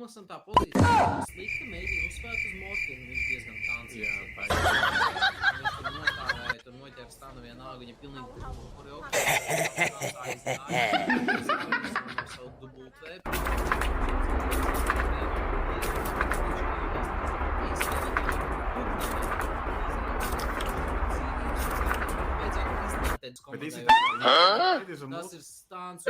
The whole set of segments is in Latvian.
Tomasam tā pozīcija slikta, mēģina uzspēlēt uz morfinu, viņš diezgan kancīgs. Jā, Viņš tur notāvēja, tur noķēra stanu vienalga, viņa pilnīgi aizgāja, savu dubultvēpu. Tas ir stāns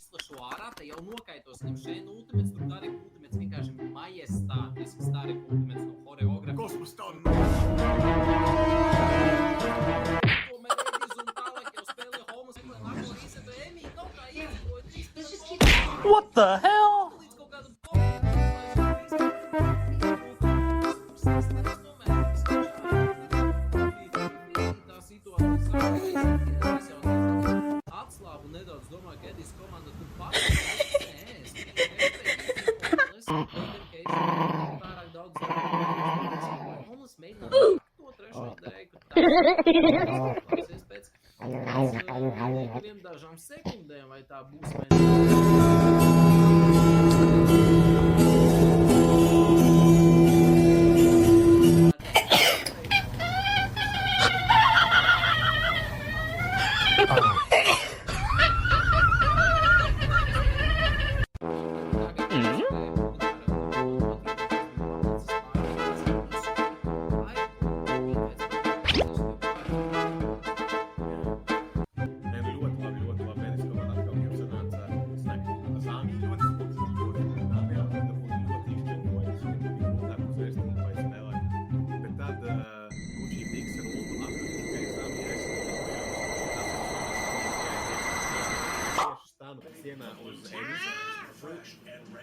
izlašu ārā, te jau nokaitos viņam šeit ultimets, tur Darek ultimets vienkārši majestātisks Darek ultimets no horeografa. Kosmos stāv! Tomēr Edis un tālāk jau spēlē Holmas, nāko resetu Emī, kaut kā iedzīvoja 3. What the hell? Līdz kaut kādu tā situācija atslābu nedaudz, domāju, ka Edis komanda tur pārāk daudz Holmas mēģināt to trešo dēku pēc dažām sekundēm, vai tā būs vai sienā uz Edis,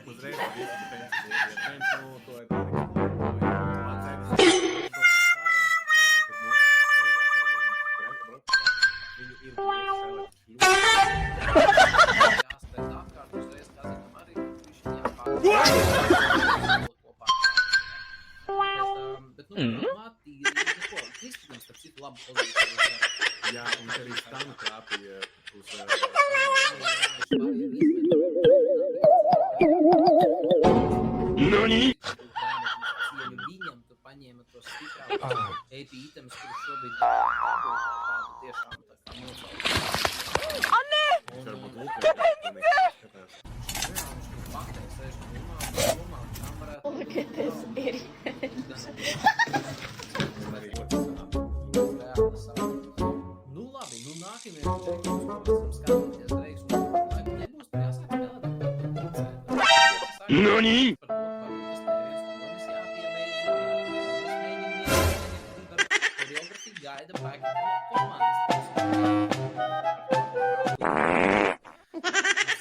uzreiz visi defense no to ir viņu ir jāspēc apkārt uzreiz Kazinam arī, viņš jāpārāk kopā. Bet, Matīgi, Kristidam starp citu labu pozīciju. Jā, un arī stanu krāpīja uz... Nani? Viņam tu paņēma to stiprāku AP items, kurus šobrīd tādu tiešām tā kā nosaukt. Anne! Viņš varbūt lūkļa. Viņš tur paktē sēž domā, kam varētu... Look at this idiot. Nu labi, nākamie skatīties Dreiks. Nebūs tur jāsaka spēlēt. Nani? Gaida back komandas.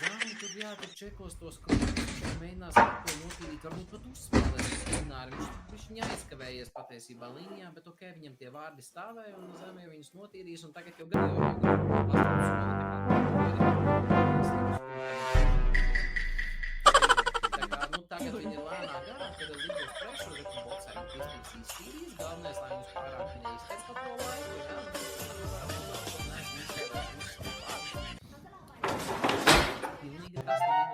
Zāni, tur tur čekos tos krutus, viņš mēģinās ko notīrīt, varbūt pat uzspēlēt scenāri. Viņš neaizkavējies patiesībā līnijā, bet ok, viņam tie vārdi stāvēja un Zemē viņus notīrīs, un tagad jau gan jau tagad viņi ir lēnā garā, kad ir līdzos prešu, bet viņi boksēm iztīs īstīs. Galvenais, lai viņus pārāk neizteic pa to laiku, jā. Pilnīgi tas nav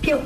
Piu!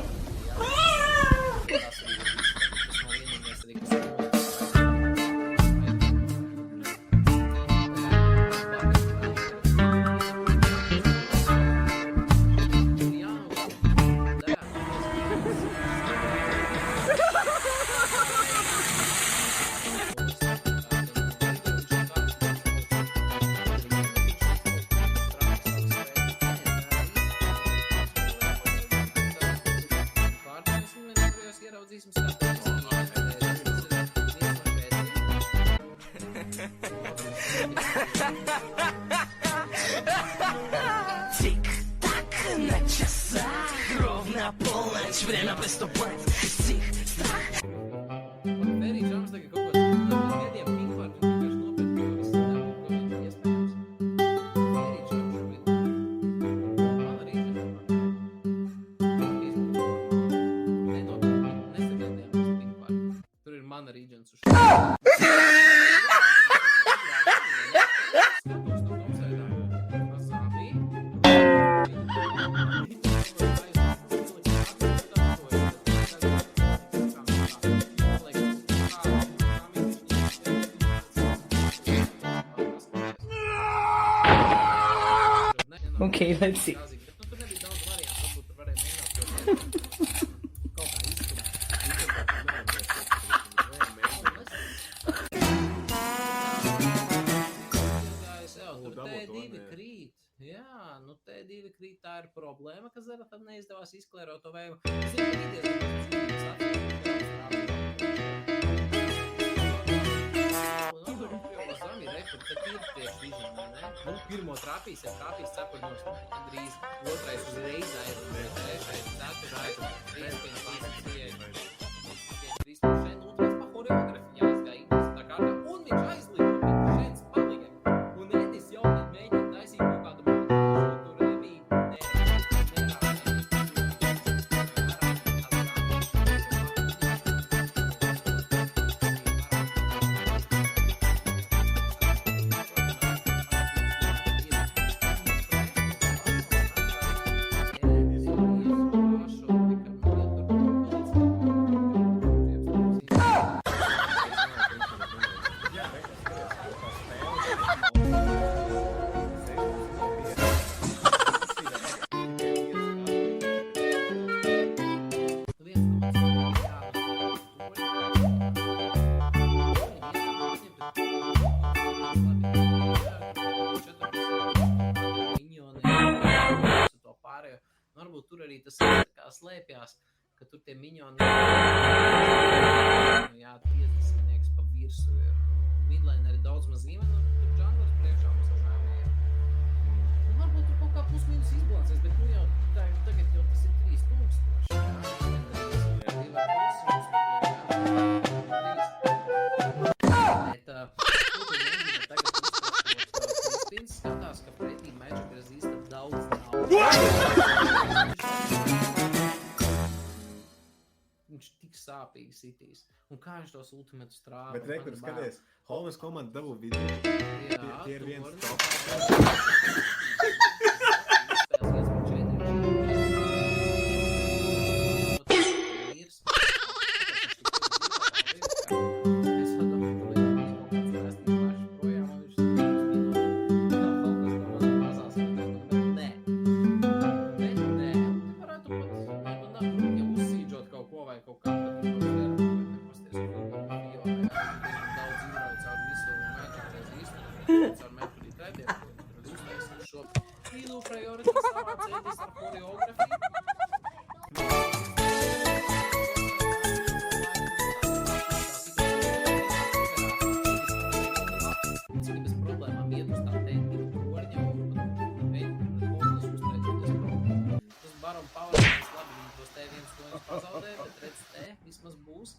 Тик-так на часах, ровно полночь, время приступать. Тик-так. Ferry Jones tagad kaut kāds gadiem pinkārt un vienkārši nopēc to visu darbu, ko viņš iespējams. Ferry Jones šobrīd man arī nesagaidījām pinkārt. Tur ir mana regions uz šo. Skatos no topsēdā. Azami. Okay, let's see. Bet, nu, tur nebija daudz variantu, varbūt tur varēja mēģināt kaut kā izstumt. Tur T2 krīt. Jā, nu T2 krīt, tā ir problēma, ka Zeratam neizdevās izklērot to vējumu. Zinu, ka ir pirmo trāpīs, ja trāpīs cepurnos drīz, otrais uzreiz aizmēr, trešais, ceturtais, trīs pēc trīs šeit, un trīs pa horeografi jāizgāja tā kārtā, un viņš aizlīd, bet šeit palika. Un Edis jau mēģina taisīt kaut kādu montāžu, tur nebija, varbūt tur arī tas tā kā slēpjās, ka tur tie miņoni jā, 50-nieks pa virsu ir. Midlaner ir daudz maz līmeni, tur džanglers priekšā mums aizāmēja. Varbūt tur kaut kā plus-minus izbalansēs, bet nu jau tagad jau tas ir 3000. Bet skatās, ka pretī Magic Resista daudz. Viņš tik sāpīgi sitīs. Un kā viņš tos ultimatus trāpa? Bet rekur, skaties, Holmes komanda dabū vidū. Tie ir viens top. Baron Power labi, viņi tos T1 skoņus pazaudē, bet redz T vismaz būs.